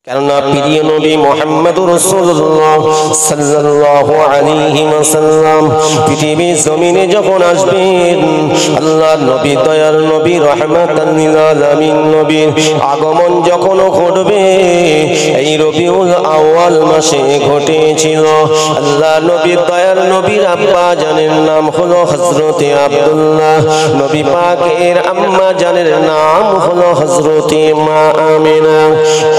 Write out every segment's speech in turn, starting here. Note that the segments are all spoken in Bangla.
কেননা প্রিয় নবী মুহাম্মদুর রাসূলুল্লাহ সাল্লাল্লাহু আলাইহি ওয়াসাল্লাম পৃথিবীর জমিনে যখন আসবেন, আল্লাহর নবী, দয়ার নবী, রাহমাতাল লিল আলামিন নবীর আগমন যখন ঘটবে, এই রবিউল আউয়াল মাসে ঘটেছিল। আল্লাহর নবী, দয়ার নবীর আব্বা জানের নাম হলো হযরতে আব্দুল্লাহ, নবী পাকের আম্মা জানের নাম হলো হযরতে মা আমিনা।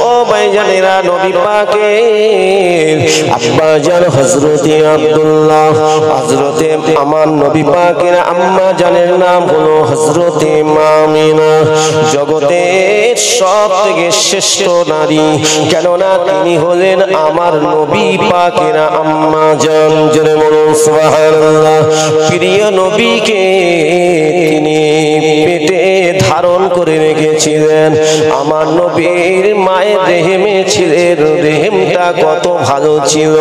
ও ভাইজানেরা, নবী পাকের আব্বা জান হযরতে আব্দুল্লাহ, হযরতে আমার নবী পাকের আম্মা জানের নাম হলো হযরতে মা আমিনা। জগতের সবথেকে শ্রেষ্ঠ নারী, কেননা তিনি হলেন আমার নবী পাকের আম্মা জান। জোরে বলুন সুবহানাল্লাহ। প্রিয় নবীকে তিনি পেটে ধারণ করে রেখেছিলেন। আমার নবীর মায়ের রেহেমে ছিলেন, রেহেমটা কত ভালো ছিল।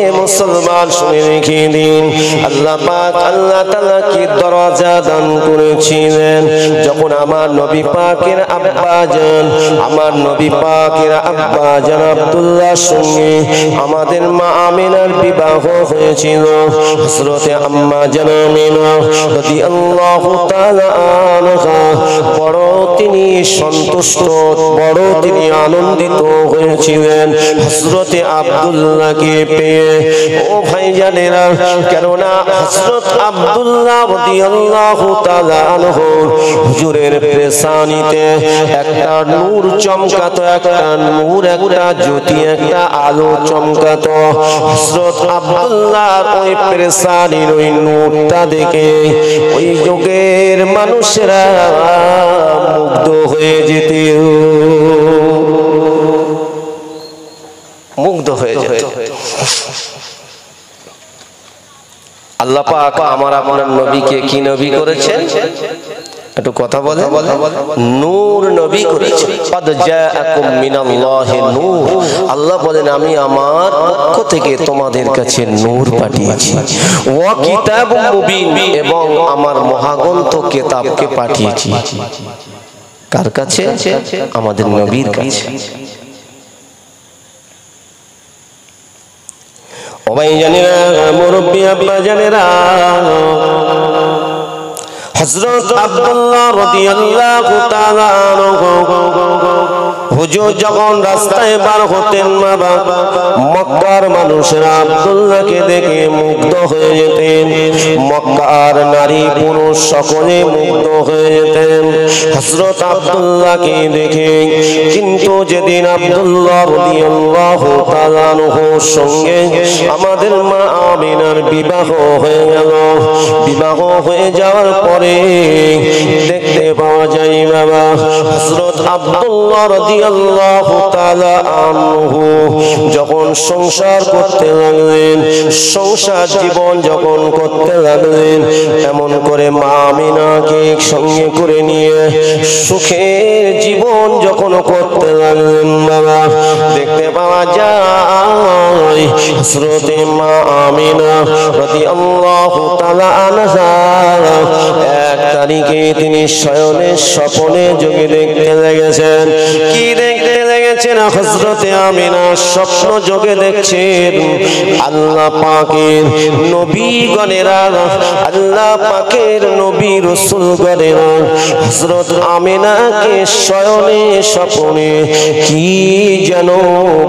এ মুসলমান শুনে রেখে দিন, আল্লাহ পাক আল্লাহ তাআলা কি দরজা দান করেছিলেন। যখন আমার নবী পাকের আব্বা জান, আমার নবী পাকের আব্বা জান আব্দুল্লাহর সঙ্গে আমাদের মা আমিনার বিবাহ হয়েছিল। হযরতে আম্মা জান আমিনা রাদিয়াল্লাহু তাআলা আনহা বড় তিনি সন্তুষ্ট, বড় তিনি আনন্দিত হয়েছিলেন হযরতে আব্দুল্লাহকে পেয়ে। ও ভাইজানেরা, কেননা হযরত আব্দুল্লাহ রাদিয়াল্লাহু তাআলা আনহু হুজুরের পেশানিতে একটা নূর চমকাতো, একটা নূর, একটা জ্যোতি, একটা আলো চমকাতো। হযরত আব্দুল্লাহর ওই পেশানির ওই নূরটা দেখে ওই যুগের মানুষেরা মুগ্ধ হয়ে যেত, মুগ্ধ হয়ে যেত। আল্লাহ পাক আমার আপনার নবীকে কি নবী করেছেন? একটু কথা বলে, নূর নবী করেছেন। কদ জাআকুম মিনাল্লাহি নূর, আল্লাহ বলেন আমি আমার পক্ষ থেকে তোমাদের কাছে নূর পাঠিয়েছি। ওয়া কিতাবুম মুবিন, এবং আমার মহাগ্রন্থ কিতাবকে পাঠিয়েছি। কার কাছে? আমাদের নবীর কাছে। ও ভাই জানেরা, মুরব্বি আব্বা জানেরা, হযরত আব্দুল্লাহ রাদিয়াল্লাহু তাআলা আনহু হুজুর যখন রাস্তায় বার হতেন, মক্কার মানুষেরা আব্দুল্লাহকে দেখে মুগ্ধ হয়ে যেতেন। মক্কার নারী পুরুষ সকলে মুগ্ধ হয়ে যেতেন হযরত আব্দুল্লাহকে দেখে। কিন্তু যেদিন আব্দুল্লাহ রাদিয়াল্লাহু তাআলা আনহুর সঙ্গে আমাদের মা আমিনার বিবাহ হয়ে গেল, বিবাহ হয়ে যাওয়ার পরে দেখতে পাওয়া যায় বাবা হযরত আব্দুল্লাহ রাদিয়াল্লাহু তাআলা আনহু যখন সংসার করতে লাগলেন, সংসার জীবন যখন করতে লাগলেন, এমন করে মা আমিনাকে সঙ্গে করে নিয়ে সুখের জীবন যখন করতে লাগলেন বাবা, দেখতে পাওয়া যায় হযরতে মা আমিনা রাদিয়াল্লাহু তাআলা আনহা এক তারিখে তিনি শয়নের স্বপ্নে যোগে দেখতে লেগেছেন। কি দেখতে লেগেছেন? হযরতে আমিনা স্বপ্ন যোগে দেখছেন আল্লাহ পাকের নবীগণেরা, আল্লাহ পাকের নবী রাসূলগণেরা হযরত আমিনাকে শয়নে স্বপ্নে কি যেন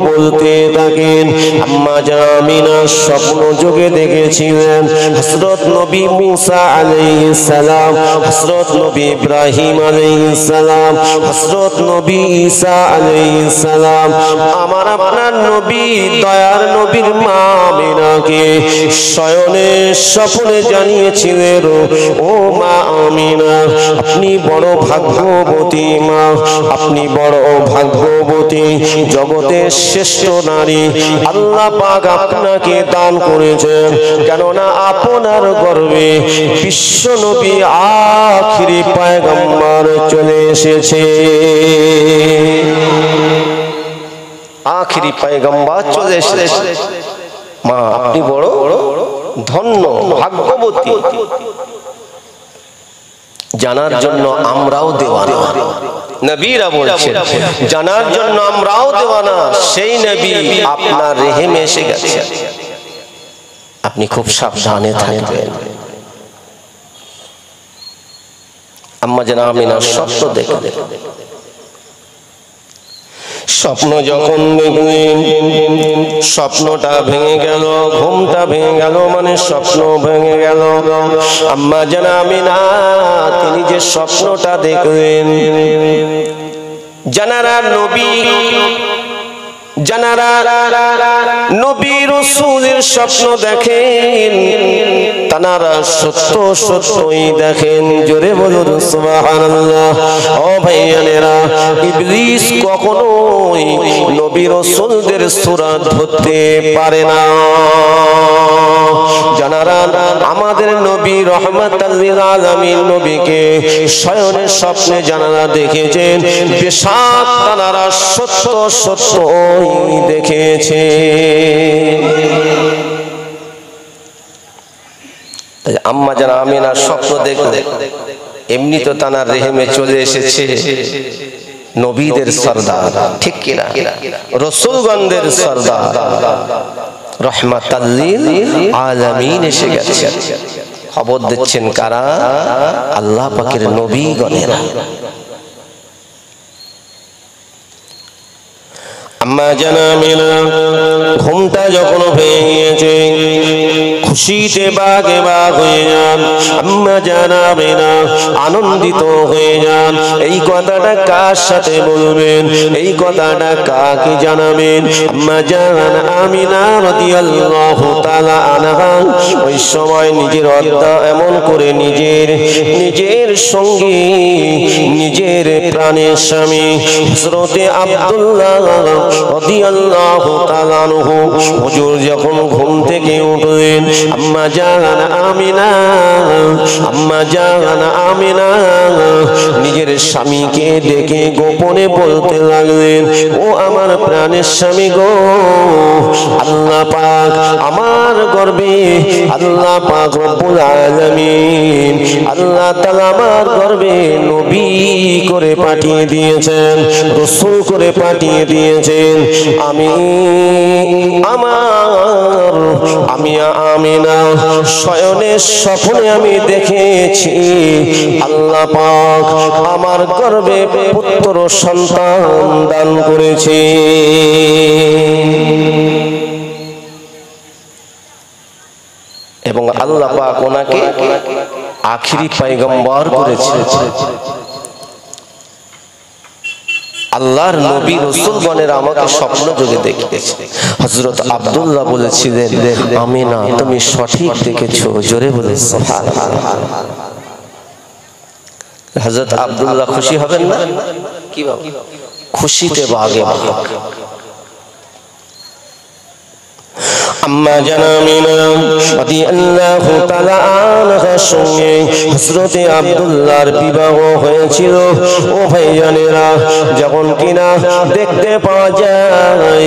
বলতে থাকেন। আম্মা জান আমিনা স্বপ্ন যোগে দেখেছিলেন হযরত নবী মুসা আলাইহিস সালাম, হযরত নবী ইব্রাহিম আলাইহিস সালাম, হযরত নবী ঈসা আলাইহিস সালাম, আমার আপনার নবী দয়ার নবীর মা আমিনাকে শয়নে স্বপ্নে জানিয়েছিলেন, ও মা আমিনা আপনি বড় ভাগ্যবতী মা, আপনি বড় ভাগ্যবতী, জগতের শ্রেষ্ঠ নারী আল্লাহ পাক আপনাকে দান করেছেন। কেননা আপনার গর্ভে বিশ্ব নবী আখিরি পয়গম্বর চলে এসেছে, আখিরি পয়গম্বর চলে এসেছে। মা আপনি বড় ধন্য ভাগ্যবতী। জানার জন্য আমরাও দেওয়ানা। নবীরা বলছেন জানার জন্য আমরাও দেওয়ানা। সেই নবী আপনার রেহেমে এসে গেছে, আপনি খুব সাবধানে থাকবেন। আম্মা জান আমিনার স্বপ্ন দেখলেন। স্বপ্ন যখন দেখলেন স্বপ্নটা ভেঙে গেল, ঘুমটা ভেঙে গেল, মানে স্বপ্ন ভেঙে গেল। আম্মা জান আমিনা তিনি যে স্বপ্নটা দেখলেন, যারা নবী রাসূলের স্বপ্ন দেখেন তারা সত্য সত্যই দেখেন। জোরে বলুন সুবহানাল্লাহ। ও ভাইয়ানেরা, ইবলিস কখনোই নবী রাসূলদের সূরত ধরতে পারে না। যারা আমাদের নবী রাহমাতাল লিল আলামিন নবীকে শয়নের স্বপ্নে যারা দেখেছেন, বেশক তারা সত্য সত্যই দেখেছে। আম্মা জান আমিনার স্বপ্ন দেখলে এমনি তো তানার রেহেমে চলে এসেছে নবীদের সরদার, ঠিক কিনা, রাসূলগণদের সরদার রাহমাতাল লিল আলামিন এসে গেছে। খবর দিচ্ছেন কারা? আল্লাহ পাকের নবীগণেরা। আম্মা জান আমিনা ঘুমটা যখন ভেঙেছে খুশিতে বাগে বাগ হয়ে যান। আম্মা জান আমিনা আনন্দিত হয়ে যান। এই কথাটা কার সাথে বলবেন, এই কথাটা কাকে জানাবেন? আম্মা জান আমিনা রাদিয়াল্লাহু তাআলা আনহা ওই সময় নিজের অর্ধা এমন করে নিজের সঙ্গী, নিজের প্রাণের স্বামী হযরতে আব্দুল্লাহ রাদিয়াল্লাহু তাআলা আনহু হুজুর যখন ঘুম থেকে উঠলেন, আম্মা জান আমিনা নিজের স্বামীকে ডেকে গোপনে বলতে লাগলেন, ও আমার প্রাণের স্বামী গো, আল্লাহ পাক আমার গর্ভে, আল্লাহ পাক রব্বুল আলামিন আল্লাহ তাআলা আমার গর্ভে নবী করে পাঠিয়ে দিয়েছেন, রাসূল করে পাঠিয়ে দিয়েছেন। আমি আমিনা শয়নের স্বপ্নে আমি দেখেছি আল্লাহ পাক আমার গর্ভে পুত্র সন্তান দান করেছে। এবং আল্লাহ পাক ওনাকে আখিরি পয়গম্বর করেছে। আল্লাহর নবী রাসূলগণের আমাকে স্বপ্ন যোগে দেখিয়েছে। হযরত আব্দুল্লাহ বলেছিলেন, আমিনা তুমি সঠিক দেখেছো। জোরে বলে সুবহানাল্লাহ। হযরত আব্দুল্লাহ খুশি হবেন না? কি বাবা, খুশিতে বাগে বাগে। আম্মা জান আমিনা রাদিয়াল্লাহু তাআলা আনহার সঙ্গে হযরতে আব্দুল্লাহর বিবাহ হয়েছিল। ও ভাইজানেরা, যখন কিনা দেখতে পাওয়া যায়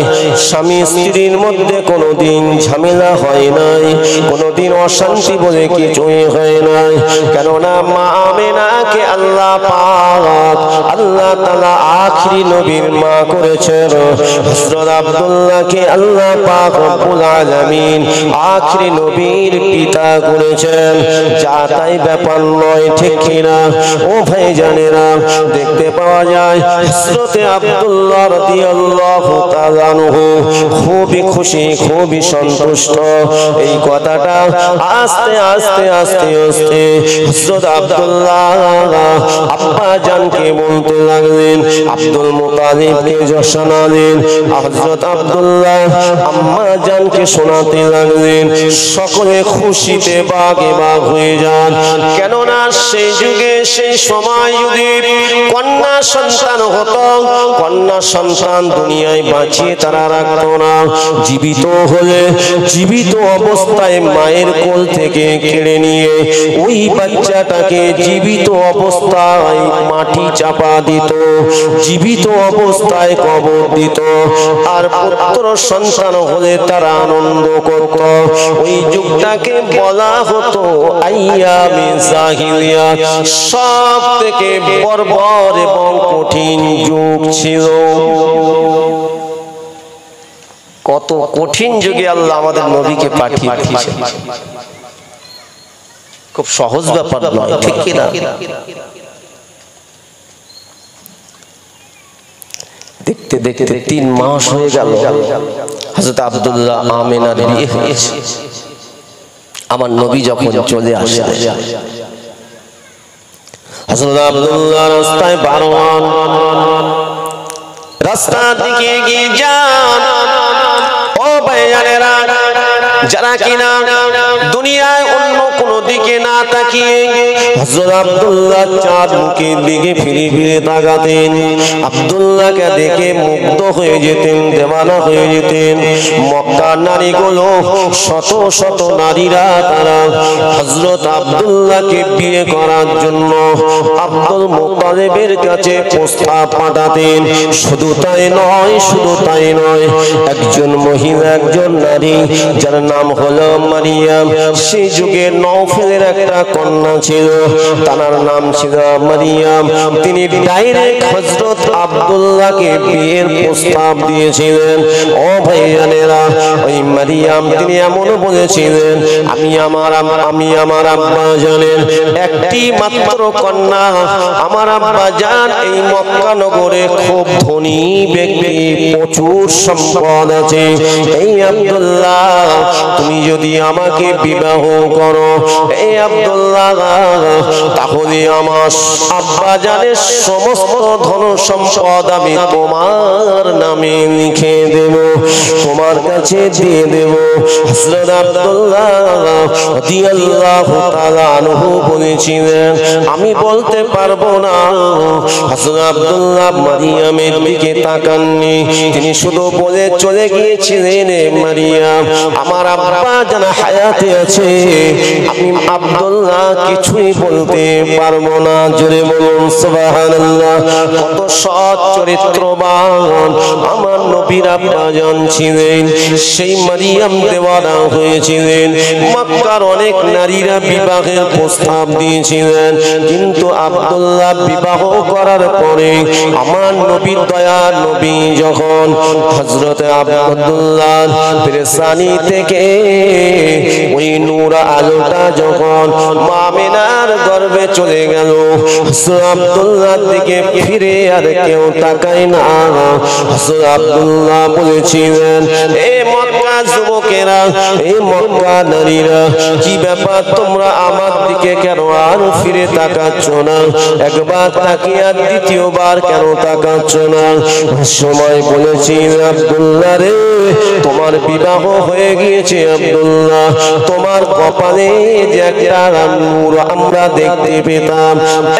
স্বামী স্ত্রীর মধ্যে কোনোদিন ঝামেলা হয় নাই, কোনোদিন অশান্তি বলে কিছুই হয় নাই। কেননা মা আমিনাকে আল্লাহ পাক আল্লাহ তাআলা আখিরি নবীর মা করেছেন, হযরত আব্দুল্লাহকে আল্লাহ পাক রব্বুল আলামিন আখিরি নবীর পিতা করেছেন। যা তাই ব্যাপার নয়, ঠিক কিনা? ও ভাইজানেরা, দেখতে পাওয়া যায় হযরতে আব্দুল্লাহ রাদিয়াল্লাহু তাআলা আনহু খুবই খুশি, খুবই সন্তুষ্ট। এই কথাটা আস্তে আস্তে আস্তে আস্তে হযরত আব্দুল্লাহ আব্বা জানকে বলতে লাগলেন, আব্দুল মুতালিবকে শোনালেন, হযরত আব্দুল্লাহ আম্মা জানকে শোনাতে লাগলেন। সকলে খুশিতে বাগে বাগ হয়ে যান। কেননা সেই যুগে সেই সময় যদি কন্যা সন্তান হতো, কন্যা সন্তান দুনিয়ায় বাঁচিয়ে তারা রাখতো না, জীবিত হলে জীবিত অবস্থায় মায়ের কোল থেকে কেড়ে নিয়ে ওই বাচ্চাটাকে জীবিত অবস্থায় মাটি চাপা দিত, জীবিত অবস্থায় কবর দিত। আর পুত্র সন্তান হলে তারা আনন্দ করত। ওই যুগটাকে বলা হতো আইয়ামে জাহিলিয়া, সব থেকে বর্বর এবং কঠিন যুগ ছিল। কত কঠিন যুগে আল্লাহ আমাদের নবীকে পাঠিয়ে দিয়েছেন, খুব সহজ ব্যাপার নয়, ঠিক কি না? দেখতে দেখতে 3 মাস হয়ে গেল, হযরত আব্দুল্লাহ আমিনার বিয়ে হয়েছে। আমার নবী যখন চলে আসে, হযরত আব্দুল্লাহ রাস্তায় বারোয়ান, রাস্তা দিকে এগিয়ে যান। ও ভাইজানেরা, যারা কিনা দুনিয়ায় অন্য কোনো দিকে না তাকিয়ে হযরত আব্দুল্লাহ চাঁদ মুখের দিকে ফিরে ফিরে তাকাতেন, আব্দুল্লাহকে দেখে মুগ্ধ হয়ে যেতেন, দেওয়ানা হয়ে যেতেন। মক্কার নারীগুলো, শত শত নারীরা তারা হযরত আব্দুল্লাহকে বিয়ে করার জন্য আব্দুল মুত্তালিবের কাছে প্রস্তাব পাঠাতেন। শুধু তাই নয়, শুধু তাই নয়, একজন মহিলা, একজন নারী যার নাম হলো মারিয়াম, সেই যুগে নওফেলের একটা কন্যা ছিল, তার নাম ছিল মারিয়াম। তিনি ডাইরেক্ট হযরত আব্দুল্লাহকে বিয়ের প্রস্তাব দিয়েছিলেন। ও ভাইজানেরা, ওই মারিয়াম তিনি এমন বলেছিলেন, আমি আমার আব্বা জানের একটি মাত্র কন্যা, আমার আব্বা জান এই মক্কা নগরে খুব ধনী ব্যক্তি, প্রচুর সম্পদ আছে। এই আব্দুল্লাহ, তুমি যদি আমাকে বিবাহ করো, এই আব্দুল্লাহ, তাহলে আমার আব্বা জানের সমস্ত ধন সম্পদ আমি তোমার নামে লিখে দেব, তোমার কাছে দিয়ে দেব। হযরত আব্দুল্লাহ রাদিয়াল্লাহু তাআলা আনহু বলেছিলেন, আমি বলতে পারবো না। হযরত আব্দুল্লাহ মারিয়ামের দিকে তাকাননি, তিনি শুধু বলে চলে গিয়েছিলেন, মারিয়াম, আমার আব্বা জান হায়াতে আছে, আমি আব্দুল্লাহ কিছুই বলতে পারবো না। জোরে বলুন সুবহানাল্লাহ। কত সৎ চরিত্রবান আমার নবীর আব্বা জান ছিলেন। সেই মারিয়াম দেওয়ানা হয়েছিলেন। মক্কার অনেক নারীরা বিবাহের প্রস্তাব দিয়েছিলেন, কিন্তু আব্দুল্লাহ বিবাহ করার পরে আমার নবীর দয়ার নবী যখন হযরত আব্দুল্লাহ পেরেশানি থেকে ওই নূর আলোটা যখন মা আমিনার গর্ভে চলে গেল, হযরত আব্দুল্লাহর দিকে ফিরে আর কেউ তাকায় না। হযরত আব্দুল্লাহ বলেছিলেন, এ মক্কা যুবকেরা, এ মক্কা নারীরা, কি ব্যাপার তোমরা আমার দিকে কেন আর ফিরে তাকাচ্ছ না? একবার তাকিয়ে আর দ্বিতীয়বার কেন তাকাচ্ছ না? সময় বলেছি, আব্দুল্লাহ রে, তোমার বিবাহ হয়ে গিয়েছে আব্দুল্লাহ, তোমার কপালে যে একটা নূর আমরা দেখতে পেতাম,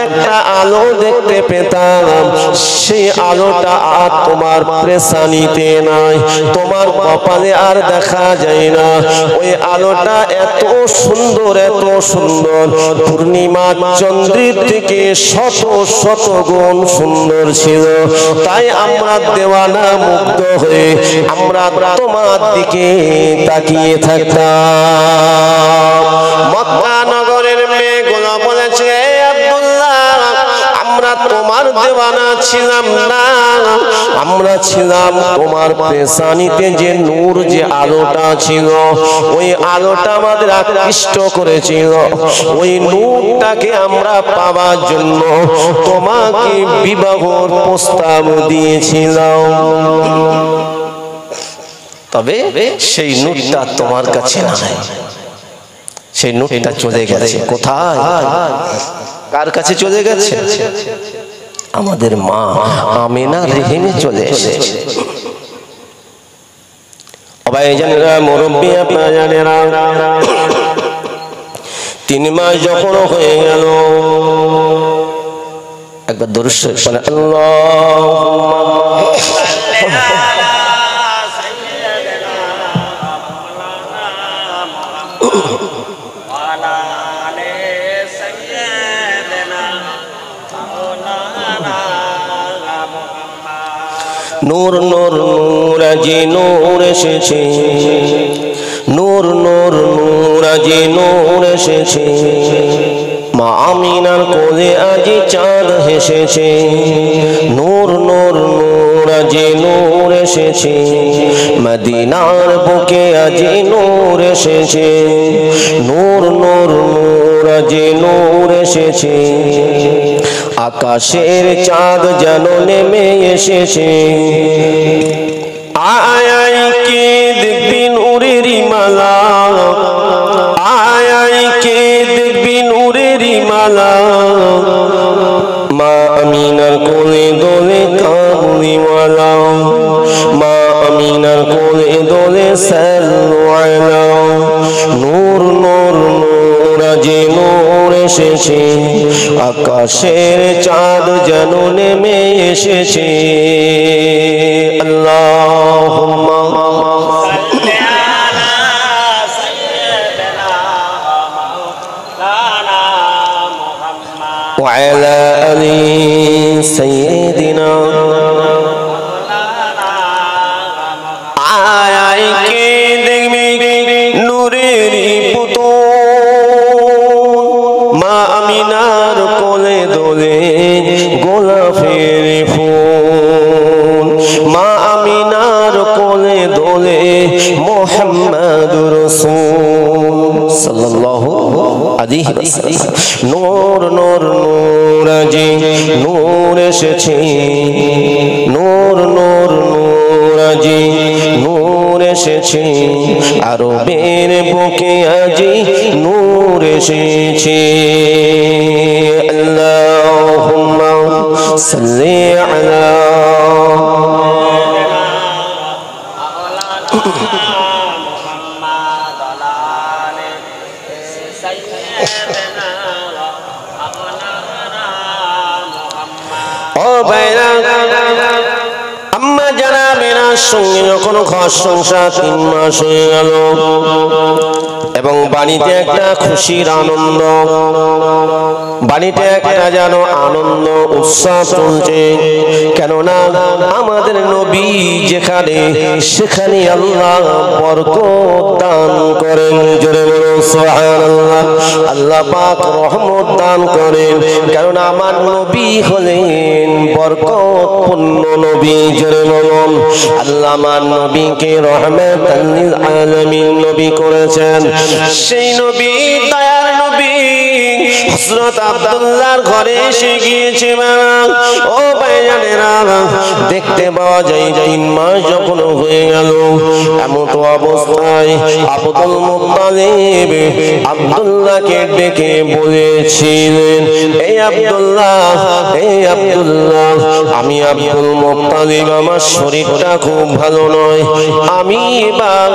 একটা আলো দেখতে পেতাম, সেই আলোটা আর তোমার পেরেশানিতে নাই, তোমার কপালে আর দেখা যায় না। ওই আলোটা এত সুন্দর, এত সুন্দর, পূর্ণিমা চন্দ্রের থেকে শত শত গুণ সুন্দর ছিল। তাই আমরা দেওয়ানা, মুগ্ধ হয়ে আমরা তোমার দিকে তাকিয়ে থাকতাম। মক্কা নগরের মেয়েগুলো বলেছে, আব্দুল্লাহ, আমরা তোমার দেওয়ানা ছিলাম না, আমরা ছিলাম তোমার পেশানিতে যে নূর, যে আলোটা ছিল, ওই আলোটা আমাদের আকৃষ্ট করেছিল। ওই নূরটাকে আমরা পাওয়ার জন্য তোমাকে বিবাহর প্রস্তাব দিয়েছিলাম। তবে সেই নূরটা তোমার কাছে নাই, সেই নূরটা চলে গেছে কোথায়? কার কাছে চলে গেছে? আমাদের মা আমিনা রেহেমে চলে এসেছে। ভাইজানেরা, মুরব্বি আপনারা জানেরা, 3 মাস যখন হয়ে গেল, একবার দরুদ শরীফ পড়েন, আল্লাহুম্মা নূর নূর নূর আজি নূর এসেছে, নূর নূর নূর আজি নূর এসেছে, মা আমিনার কোলে আজি চাঁদ হেসেছে। নূর নূর নূর আজি নূর এসেছে, মদিনার বুকে আজি নূর এসেছে। নূর নূর নূর আজি নূর এসেছে, আকাশের চাঁদ যেন নেমে এসেছে। আয় আয় কে দেখবি নূরেরই মালা, আয় আয় কে দেখবি নূরেরই মালা, মা আমিনার কোলে দোলে কামলিওয়ালা, মা আমিনার কোলে দোলে সালওয়ালা। নূর নূর নূর আজি নূর এসেছে, আকাশের চাঁদ যেন নেমে এসেছে। আল্লাহুম্মা সাল্লি আলা সাইয়্যিদিনা মাওলানা মুহাম্মদ ওয়া আলা আলি সাইয়্যিদিনা মাওলানা। আয় আয় কে দেখবি নূরেরই পুতুল, মা আমিনার কোলে দোলে গোলাপের ফুল, মা আমিনার কোলে দোলে মুহাম্মাদুর রাসূল সাল্লাল্লাহু আলাইহি ওয়াসাল্লাম। নূর নূর নূর আজি নূর এসেছে, নূর নূর নূর আজি নূর এসেছে, আরবের বুকে আজি নূর এসেছে। আল্লাহুম্মা সাল্লি আলা মুহাম্মাদ ওয়া আলি সাইয়্যিদিনা মাওলানা মুহাম্মদ। ও ভাইরা, আম্মা জানাবেনার সঙ্গে যখন ঘর সংসার 3 মাস হয়ে গেল এবং বাড়িতে একটা খুশির আনন্দ, বাড়িতে একটা যেন আনন্দ উৎসব চলছে। কেননা আমাদের নবী যেখানে সেখানে আল্লাহ বরকত দান করেন। জোরে বলুন সুবহানাল্লাহ। আল্লাহ পাক রহমত দান করেন, কারণ আমার নবী হলেন বরকতপূর্ণ নবী। জোরে বলুন আল্লাহ আমার নবীকে রহমাতাল লিল আলামিন নবী করেছেন। সেই নবী দয়ার নবী হযরত আব্দুল্লাহর ঘরে এসে গিয়েছে। ও ভাইজানেরা, দেখতে পাওয়া যায় 3 মাস যখন হয়ে গেল, এমন তো অবস্থায় আব্দুল মুত্তালিব আব্দুল্লাহকে ডেকে বলেছিলেন, এই আব্দুল্লাহ, এই আব্দুল্লাহ, আমি আব্দুল মুত্তালিব, আমার শরীরটা খুব ভালো নয়, আমি এবার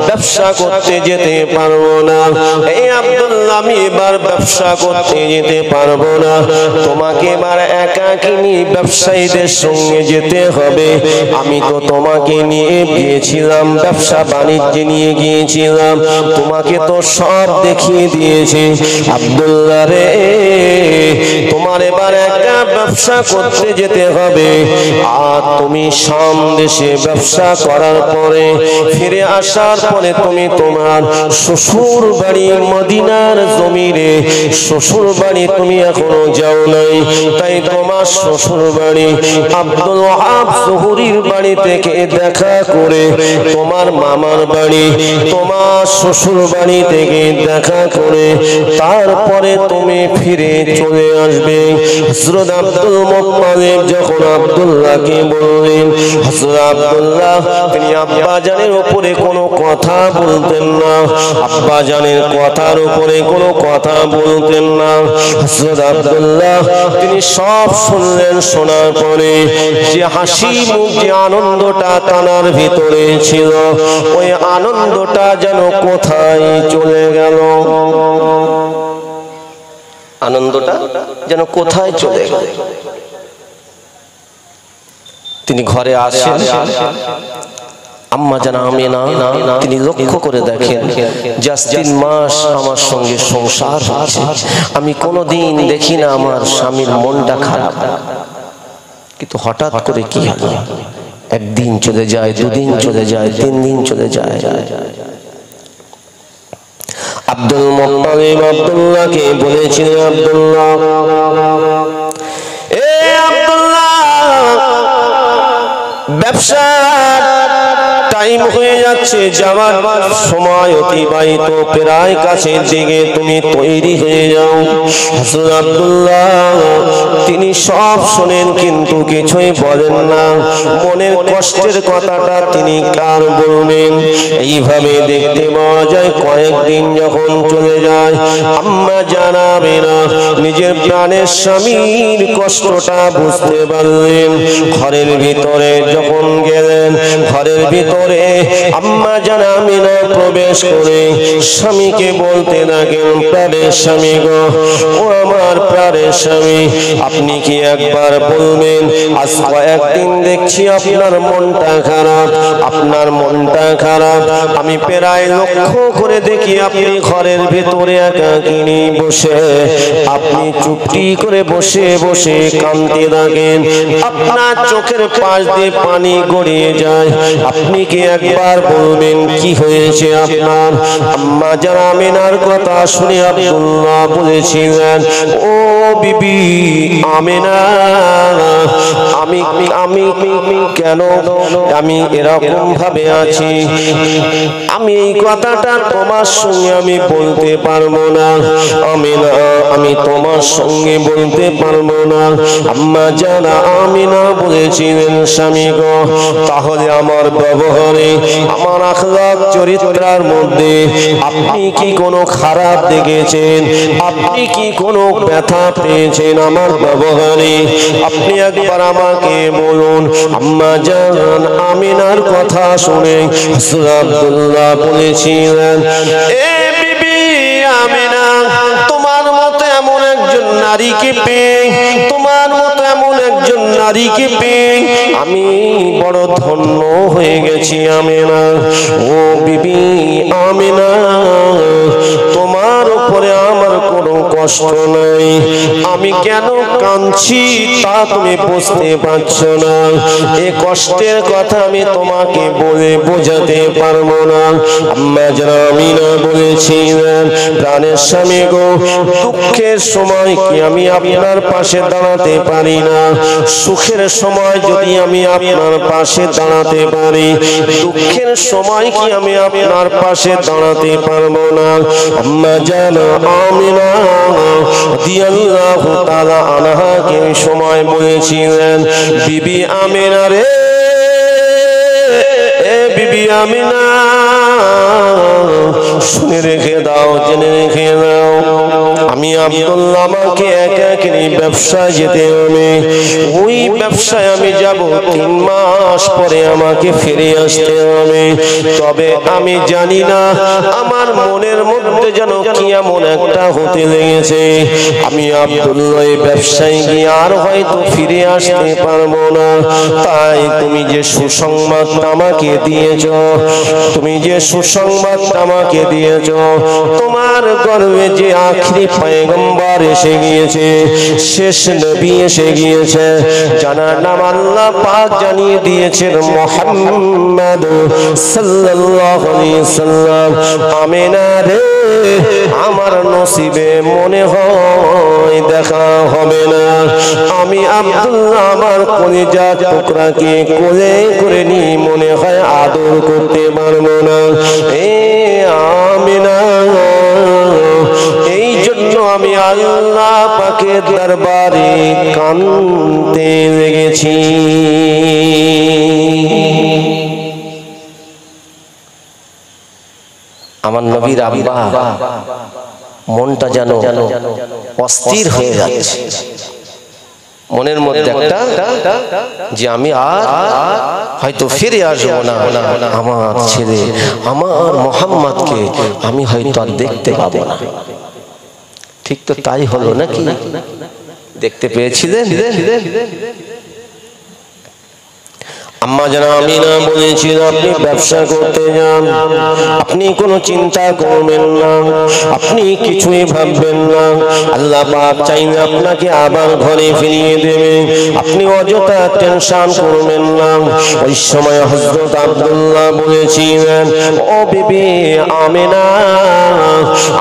ব্যবসা করতে যেতে পারবো না। এই আব্দুল্লাহ, আমি এবার ব্যবসা করতে যেতে পারবো না, তোমাকে এবার একাকিনী ব্যবসায়ীদের সঙ্গে যেতে হবে। আমি তো তোমাকে নিয়ে গিয়েছিলাম, ব্যবসা বাণিজ্যে নিয়ে গিয়েছিলাম, তোমাকে তো সব দেখিয়ে দিয়েছি। আব্দুল্লাহ রে, তোমার এবার একা ব্যবসা করতে যেতে হবে। আর তুমি শাম দেশে ব্যবসা করার পরে ফিরে আসার পরে তুমি তোমার শ্বশুর বাড়ি মদিনার জমিনে, শ্বশুর বাড়ি তুমি এখনো যাও নাই, তাই তোমার শ্বশুর বাড়ি আব্দুল ওয়াহাব জহুরীর বাড়ি থেকে দেখা করে তোমার মামার বাড়ি, তোমার শ্বশুর বাড়ি থেকে দেখা করে তারপরে তুমি ফিরে চলে আসবে। হযরত আব্দুল মুত্তালিব যখন আব্দুল্লাহকে বললেন, হযরত আব্দুল্লাহ তিনি আব্বাজানের উপরে কোনো কথা বলতেন না, আব্বাজানের কথার উপরে কোনো কথা বলতেন না। হযরত আব্দুল্লাহ তিনি সব শুনলেন, শোনার পরে যে হাসি মুখ, যে আনন্দটা তার ভিতরে ছিল, ওই আনন্দটা যেন কোথায় চলে গেল, আনন্দটা যেন কোথায় চলে গেল। তিনি ঘরে আসেন, আম্মা জান আমিনা তিনি লক্ষ্য করে দেখেন যে 3 মাস আমার সঙ্গে সংসার হচ্ছে, আমি কোনোদিন দেখি না আমার স্বামীর মনটা খারাপ, কিন্তু হঠাৎ করে কি হলো, একদিন চলে যায়, 2 দিন চলে যায়, 3 দিন চলে যায়। আব্দুল মুত্তালিব আব্দুল্লাহকে বলেছিলেন, আব্দুল্লাহ, এ আব্দুল্লাহ, ব্যবসা টাইম হয়ে যাচ্ছে, যাওয়ার সময় অতিবাহিত প্রায় কাছের দিকে, তুমি তৈরি হয়ে যাও। হযরত আব্দুল্লাহ তিনি সব শোনেন কিন্তু কিছুই বলেন না, মনের কষ্টের কথাটা তিনি কার বলবেন। এইভাবে দেখতে পাওয়া যায় কয়েকদিন যখন চলে যায়, আম্মা জানাবে না নিজের প্রাণের স্বামীর কষ্টটা বুঝতে পারলেন। ঘরের ভিতরে যখন গেলেন, ঘরের ভিতরে আম্মা জান আমিনা প্রবেশ করে স্বামীকে বলতে লাগলেন, প্রাণের স্বামী গো, ও আমার প্রাণের স্বামী, আপনি কি একবার বলবেন, আজ কয়েকদিন দেখছি আপনার মনটা খারাপ, আপনার মনটা খারাপ, আমি প্রায় লক্ষ্য করে দেখি আপনি ঘরের ভিতরে একাকিনী বসে, আপনি চুপটি করে বসে বসে কাঁদতে থাকেন, আপনার চোখের পাশ দিয়ে পানি গড়িয়ে যায়, আপনি কি একবার বলবেন কি হয়েছে আপনার? আম্মা জান আমিনার কথা শুনে আব্দুল্লাহ বলেছিলেন, ও বিবি আমিনা, আমি আমি কেন আমি এরকম ভাবে আছি, আমি এই কথাটা তোমার সঙ্গে আমি বলতে পারবো না আমিনা, আমি তোমার সঙ্গে বলতে পারবো না। আম্মা জান আমিনা বলেছিলেন, স্বামী গো, তাহলে আমার ব্যবহারে, আমার আখলাক চরিত্রের মধ্যে আপনি কি কোনো খারাপ দেখেছেন? আপনি কি কোনো ব্যথা পেয়েছেন আমার ব্যবহারে? আপনি একবার আমাকে বলুন। আম্মা জান আমিনার কথা শুনে হযরত আব্দুল্লাহ বলেছিলেন, এ বিবি আমিনা, তোমার মতো এমন একজন নারীকে পেয়ে, তোমার মতো এমন একজন নারীকে পেয়ে আমি বড় ধন্য হয়ে গেছি আমিনা। ও বিবি আমিনা, তোমার উপরে আমার কোনো কষ্ট নাই, আমি কেন কাঁদছি তা তুমি বুঝতে পারছো না, এই কষ্টের কথা আমি তোমাকে বলে বোঝাতে পারবো না। আম্মা জান আমিনা বলেছিলেন, প্রাণের স্বামী গো, দুঃখের সময় কি আমি আপনার পাশে দাঁড়াতে পারি না? সুখের সময় যদি আমি আপনার পাশে দাঁড়াতে পারি, দুঃখের সময় কি আমি আপনার পাশে দাঁড়াতে পারবো না? আম্মা জান আমিনা রাদিয়াল্লাহু তাআলা আনহাকে সময় বলেছিলেন, বিবি আমিনা রে, এ বিবি আমিনা, শুনে রেখে দাও, জেনে রেখে দাও, আমি আব্দুল্লাহ, আমাকে একাকিনী ব্যবসায় যেতে হবে, ওই ব্যবসায় আমি যাব, 3 মাস পরে আমাকে ফিরে আসতে হবে। তবে আমি জানি না আমার মনের মধ্যে যেন কি এমন একটা হতে লেগেছে, আমি আব্দুল্লাহ এই ব্যবসায় গিয়ে আর হয়তো ফিরে আসতে পারবো না। তাই তুমি যে সুসংবাদটা আমাকে দিয়েছ, তুমি যে সুসংবাদটা আমাকে দিয়েছ, তোমার গর্ভে যে আখরি পয়গম্বর এসে গিয়েছে, শেষ নবী এসে গিয়েছে, যার নাম আল্লাহ পাক জানিয়ে দিয়েছেন মুহাম্মদ সাল্লাল্লাহু আলাইহি সাল্লাম, আমিনা রে, আমার নসিবে মনে হয় দেখা হবে না। আমি আব্দুল্লাহ আমার কলিজার টুকরাকে কোলে করে নি, মনে হয় আদর করতে পারবো না। এ আমিনা, এই জন্য আমি আল্লাহ পাকের দরবারে কাঁদতে লেগেছি। আমার নবীর আব্বা মনটা যেন অস্থির হয়ে যাচ্ছে, মনের মধ্যে একটা যে আমি আর হয়তো ফিরে আসবো না, আমার ছেলে আমার মুহাম্মদকে আমি হয়তো আর দেখতে পাবো না। ঠিক তো তাই হলো নাকি? দেখতে পেয়েছিলেন? আম্মা জান আমিনা বলেছিল আপনি ব্যবসা করতে যান, আপনি কোনো চিন্তা করবেন না, আপনি কিছুই ভাববেন না, আল্লাহ পাক চাইলে আপনাকে আবার ঘরে ফিরিয়ে দেবে, আপনি অযথা টেনশন করবেন না। ওই সময় হযরত আব্দুল্লাহ বলেছিলেন, ও বিবি আমিনা,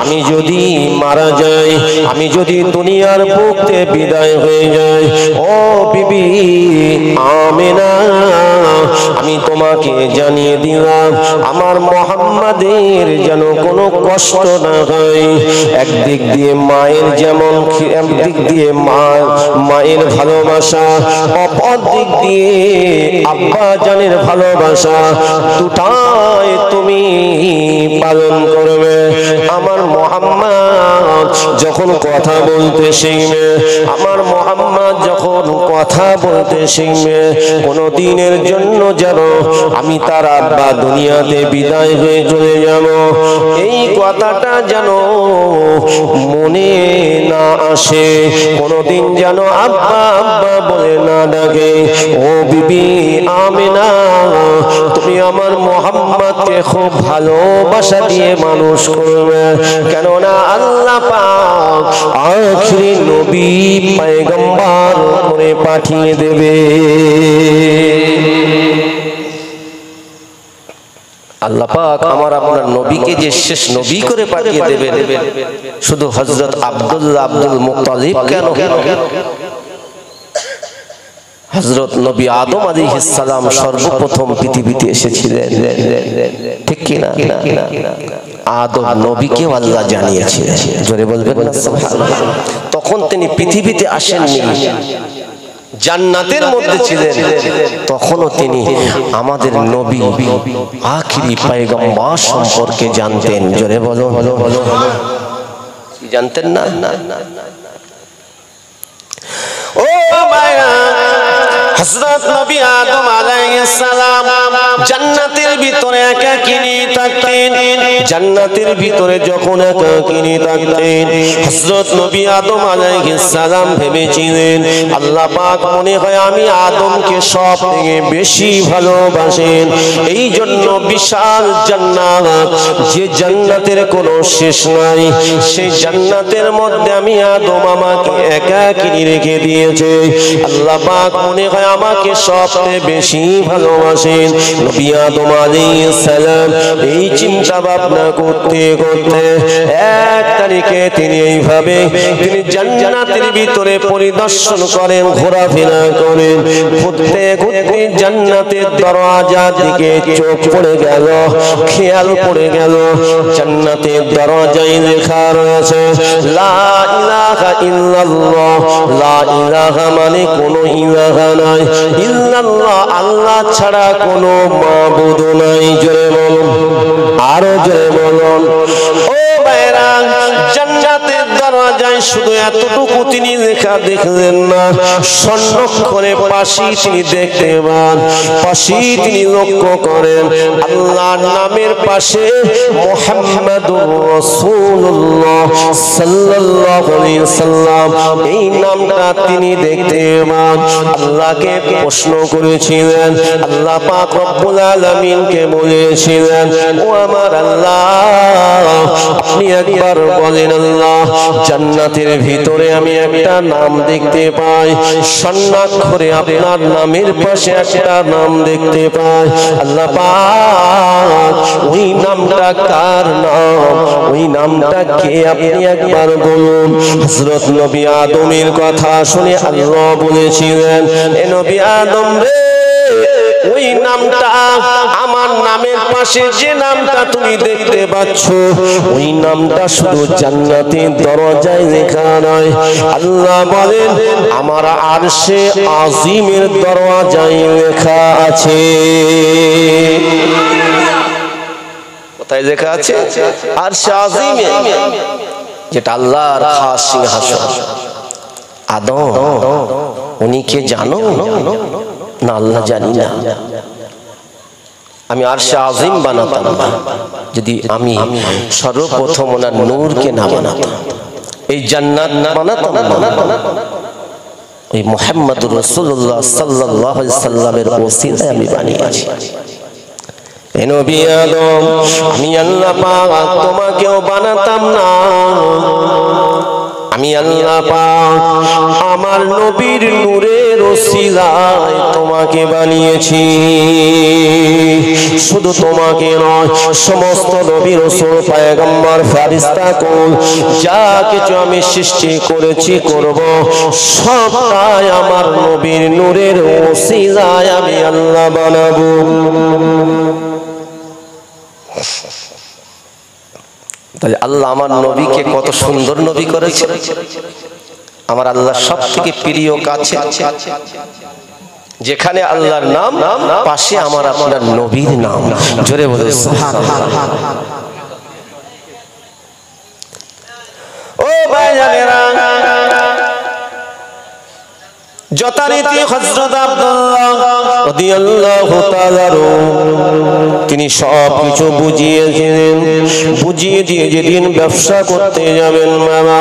আমি যদি মারা যাই, আমি যদি দুনিয়ার বুক থেকে বিদায় হয়ে যাই, ও বিবি আমিনা, আমি তোমাকে জানিয়ে দিলাম আমার মুহাম্মাদের যেন কোনো কষ্ট না হয়। একদিক দিয়ে মায়ের যেমন, একদিক দিয়ে মায়ের ভালোবাসা, অপর দিক দিয়ে আব্বা জানের ভালোবাসা, দুটাই তুমি পালন করবে। আমার মুহাম্মদ যখন কথা বলতে শিখবে, আমার মুহাম্মদ যখন কথা বলতে শিখবে, কোনো দিনের জন্য যেন আমি তার আব্বা দুনিয়াতে বিদায় হয়ে চলে যাব, এই কথাটা যেন মনে না আসে, কোনোদিন যেন আব্বা আব্বা বলে না ডাকে। ও বিবি আমিনা, তুমি আমার মুহাম্মদকে খুব ভালোবাসা দিয়ে মানুষ করবে, কেননা আল্লাহ পাক আখিরি নবী পয়গম্বর করে পাঠিয়ে দেবে। আল্লাহ পাক আমার আপনার নবীকে যে শেষ নবী করে পাঠিয়ে দেবেন, শুধু হযরত আব্দুল্লাহ আব্দুল মুত্তালিব কেন, হযরত নবী আদম আলাইহিস সালাম সর্বপ্রথম পৃথিবীতে এসেছিলেন, ঠিক কি না? আদম নবীকে আল্লাহ জানিয়েছিলেন, জোরে বলবেন না সুবহানাল্লাহ। তখন তিনি পৃথিবীতে আসেননি, জান্নাতের মধ্যে ছিলেন, তখনও তিনি আমাদের নবী আখিরি পয়গম্বর সম্পর্কে জানতেন, জোরে বলো, জানতেন না? ও মায়া, হযরত নবী আদম আলাইহিস সালাম জান্নাতের ভিতরে একাকিনী থাকতেন, জান্নাতের ভিতরে যখন একাকিনী থাকতেন, হযরত নবী আদম আলাইহিস সালাম ভেবেছিলেন আল্লাহ পাক মনে হয় আমি আদমকে সব থেকে বেশি ভালোবাসেন, এই জন্য বিশাল জান্নাত, যে জান্নাতের কোনো শেষ নাই, সেই জান্নাতের মধ্যে আমি আদম আমাকে একাকিনী রেখে দিয়েছে, আল্লাহ পাক মনে হয় আমাকে সবচেয়ে বেশি ভালোবাসেন। নবী আদম আলাইহিস সালাম এই চিন্তা ভাবনা করতে করতে এক তারিখে তিনি এইভাবে তিনি জান্নাতের ভিতরে পরিদর্শন করেন, ঘোরাফেরা করেন, ঘুরতে ঘুরতে জান্নাতের দরওয়াজার দিকে চোখ পড়ে গেল, খেয়াল পড়ে গেল, জান্নাতের দরওয়াজায় লেখা রয়েছে লা ইলাহা ইল্লাল্লাহ, লা ইলাহা মানে কোনো ইলাহা নাই, ইল্লাল্লাহ আল্লাহ ছাড়া কোনো মাবুদ নাই, জোরে বলুন, আরো জোরে বলুন। ও ভাইরা, জান্নাতের দরওয়াজায় শুধু এতটুকু তিনি লেখা দেখলেন না, স্বর্ণাক্ষরে পাশে তিনি দেখতে পান, পাশে তিনি লক্ষ্য করেন আল্লাহর নামের পাশে মুহাম্মাদুর রাসূলুল্লাহ সাল্লাল্লাহু আলাইহি সাল্লাম, এই নামটা তিনি দেখতে পান। আল্লাহকে প্রশ্ন করেছিলেন, আল্লাহ পাক রব্বুল আলামিনকে বলেছিলেন, ও আমার আল্লাহ, আপনি একবার বলেন আল্লাহ, জান্নাতের ভিতরে আমি একটা নাম দেখতে পাই, স্বর্ণাক্ষরে আপনার নামের পাশে একটা নাম দেখতে পাই, আল্লাহ পাক ওই নামটা কার নাম, ওই নামটা কে, আপনি একবার বলুন। হযরত নবী আদমের কথা শুনে আল্লাহ বলেছিলেন, এ নবী আদম রে, ওই নামটা আমার নামের পাশে যে নামটা তুমি দেখতে পাচ্ছ, ওই নামটা শুধু জান্নাতের দরজায় লেখা নয়, আল্লাহ বলেন আমার আরশে আজিমের দরজায় লেখা আছে। কোথায় লেখা আছে? আরশে আজিমে, যেটা আল্লাহর খাস সিংহাসন। আদম উনি কে জানো না? আল্লাহ জানি না। আমি আরশে আজিম বানাতাম না যদি আমি সর্বপ্রথম ওনার নূরকে না বানাতাম, এই জান্নাত বানাতাম না। ওই মুহাম্মদুর রাসূলুল্লাহ সাল্লাল্লাহু আলাইহি সাল্লামের ওসিলায় আমি বানিয়েছি। হে নবী আদম, আমি আল্লাহ পাক তোমাকেও বানাতাম না, আমি আল্লাহ পাক আমার নবীর নূরের ওসিলায় তোমাকে বানিয়েছি। শুধু তোমাকে নয়, সমস্ত নবী রাসূল পয়গম্বর ফেরেশতা কুল যা কিছু আমি সৃষ্টি করেছি করব, সবটাই আমার নবীর নূরের ওসিলায় আমি আল্লাহ বানাবো। তাই আল্লাহ আমার নবীকে কত সুন্দর নবী করেছে। আমার আল্লাহ সব থেকে প্রিয় কাছে যেখানে আল্লাহর নাম, পাশে আমার আপনার নবীর নাম। জোরে বলে সুবহানাল্লাহ। ও ভাইজানেরা, যথারীতি হযরত আব্দুল্লাহ রাদিয়াল্লাহু তাআলা তিনি সব কিছু বুঝিয়েছিলেন। বুঝিয়ে দিয়ে যেদিন ব্যবসা করতে যাবেন, মামা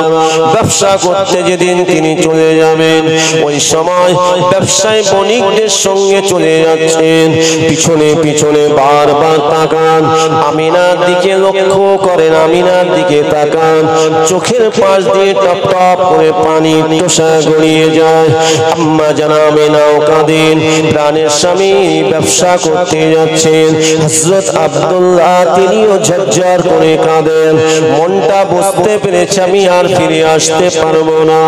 ব্যবসা করতে যেদিন তিনি চলে যাবেন, ওই সময় ব্যবসায়ী বণিকদের সঙ্গে চলে যাচ্ছেন, পিছনে পিছনে বারবার তাকান, আমিনার দিকে লক্ষ্য করেন, আমিনার দিকে তাকান, চোখের পাশ দিয়ে টপ টপ করে পানি টোসা গড়িয়ে যায়। আম্মা জানা আমিনাও কাঁদেন, প্রাণের স্বামী ব্যবসা করতে যাচ্ছেন। হযরত আব্দুল্লাহ তিনিও ঝরঝর করে কাঁদেন, মনটা বুঝতে পেরেছে আমি আর ফিরে আসতে পারবো না।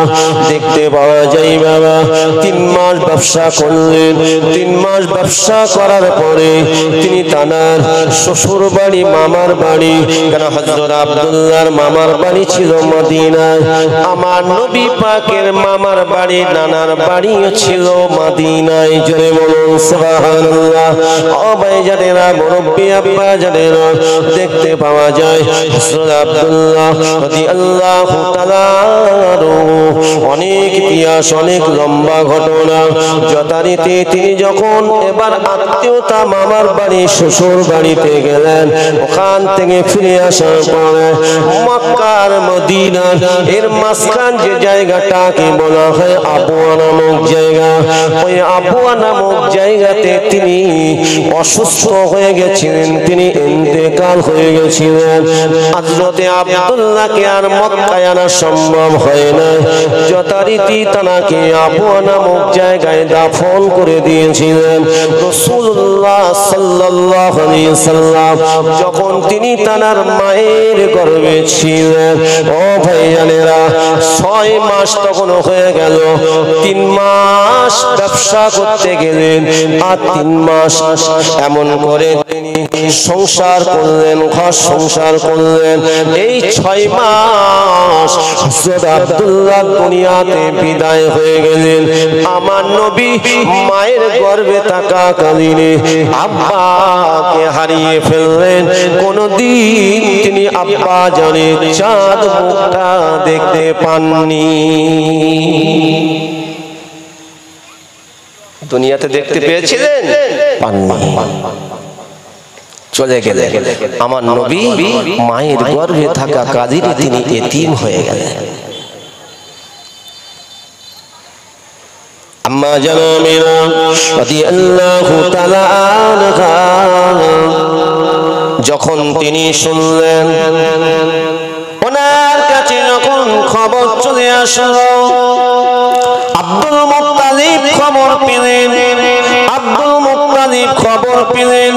দেখতে পাওয়া যায় বাবা 3 মাস ব্যবসা করলেন। 3 মাস ব্যবসা করার পরে তিনি তানার শ্বশুর বাড়ি, মামার বাড়ি, কারণ হযরত আব্দুল্লাহর মামার বাড়ি ছিল মদিনায়, আমার নবী পাকের মামার বাড়ি, নানার বাড়িও ছিল মদিনায়। জোরে বলুন সুবহানাল্লাহ। ও ভাইজানেরা, মুরব্বি আব্বা জানেরা, দেখতে পাওয়া যায় হযরত আব্দুল্লাহ রাদিয়াল্লাহু তাআলা অনেক ইতিহাস, অনেক লম্বা ঘটনা। যথারীতি তিনি যখন এবার আত্মীয়তা মামার বাড়ি, শ্বশুর বাড়িতে গেলেন, ওখান থেকে ফিরে আসার পরে মক্কার মদিনা এর মাঝখান যে জায়গাটাকে বলা হয় আবওয়া নামক জায়গা, ওই আবওয়া নামক জায়গাতে তিনি অসুস্থ হয়ে গেছিলেন, তিনি ইন্তেকাল হয়ে গেছিলেন। হযরত আব্দুল্লাহকে আর মক্কায় আনা সম্ভব হয় না। যথারীতি তাকে আবওয়া নামক জায়গায় দাফন করে দিয়েছিলেন। রাসূলুল্লাহ সাল্লাল্লাহু আলাইহি সাল্লাম যখন তিনি তার মায়ের গর্ভে ছিলেন, ও ভাইজানেরা, 6 মাস তখন হয়ে গেল। 3 মাস ব্যবসা করতে গেলেন, আর 3 মাস এমন করে তিনি সংসার করলেন, ঘর সংসার করলেন। এই 6 মাস হযরত আব্দুল্লাহ দুনিয়াতে বিদায় হয়ে গেলেন। আমার নবী মায়ের গর্ভে থাকাকালীন আব্বাকে হারিয়ে ফেললেন। কোনদিন তিনি আব্বা জানের চাঁদ মুখটা দেখতে পাননি। দুনিয়াতে দেখতে পেয়েছিলেন, পাননি, চলে গেলেন। আমার নবী মায়ের গর্ভে থাকা কালীন তিনি এতিম হয়ে গেলেন। আম্মা জানা আমিনা রাদিয়াল্লাহু তাআলা আনহা যখন তিনি শুনলেন, ওনার কাছে যখন খবর চলে আসলো, আব্দুল মুত্তালিব খবর পেলেন, আব্দুল মুত্তালিব খবর পেলেন,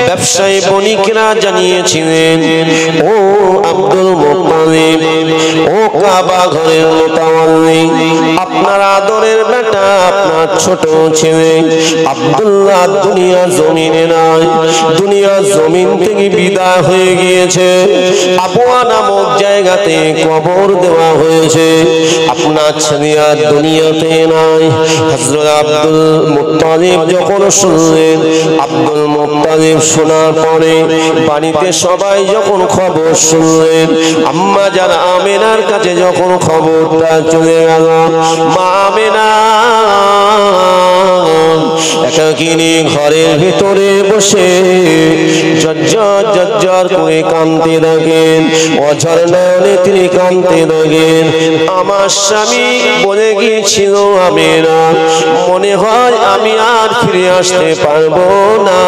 ব্যবসায়ী বণিকরা জানিয়েছিলেন, ও আব্দুল মুত্তালিব, ও কাবা ঘরের মুতাওয়াল্লি, আপনার আদরের বেটা, আপনার ছোট ছেলে আব্দুল্লাহ দুনিয়ার জমিনে নাই, দুনিয়ার জমিন থেকে বিদায় হয়ে গিয়েছে, আবওয়া নামক জায়গাতে কবর দেওয়া হয়েছে, আপনার ছেলে আর দুনিয়াতে নাই। হযরত আব্দুল মুত্তালিব যখন শুনলেন, আব্দুল মুত্তালিব শোনার পরে বাড়িতে সবাই যখন খবর শুনলেন, আম্মা যারা আমিনার কাছে যখন খবরটা চলে গেল, মা আমিনা একাকিনী ঘরের ভিতরে বসে ঝরঝর ঝরঝর করে কাঁদতে থাকেন, অঝর নয়নে তিনি কাঁদতে থাকেন। আমার স্বামী বলে গিয়েছিল আমিনা, মনে হয় আমি আর ফিরে আসতে পারবো না,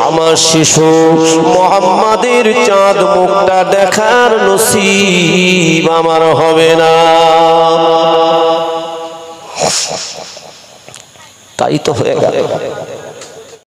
আমার শিশু মুহাম্মাদের চাঁদ মুখটা দেখার নসিব আমার হবে না। তাই তো হয়ে গেল।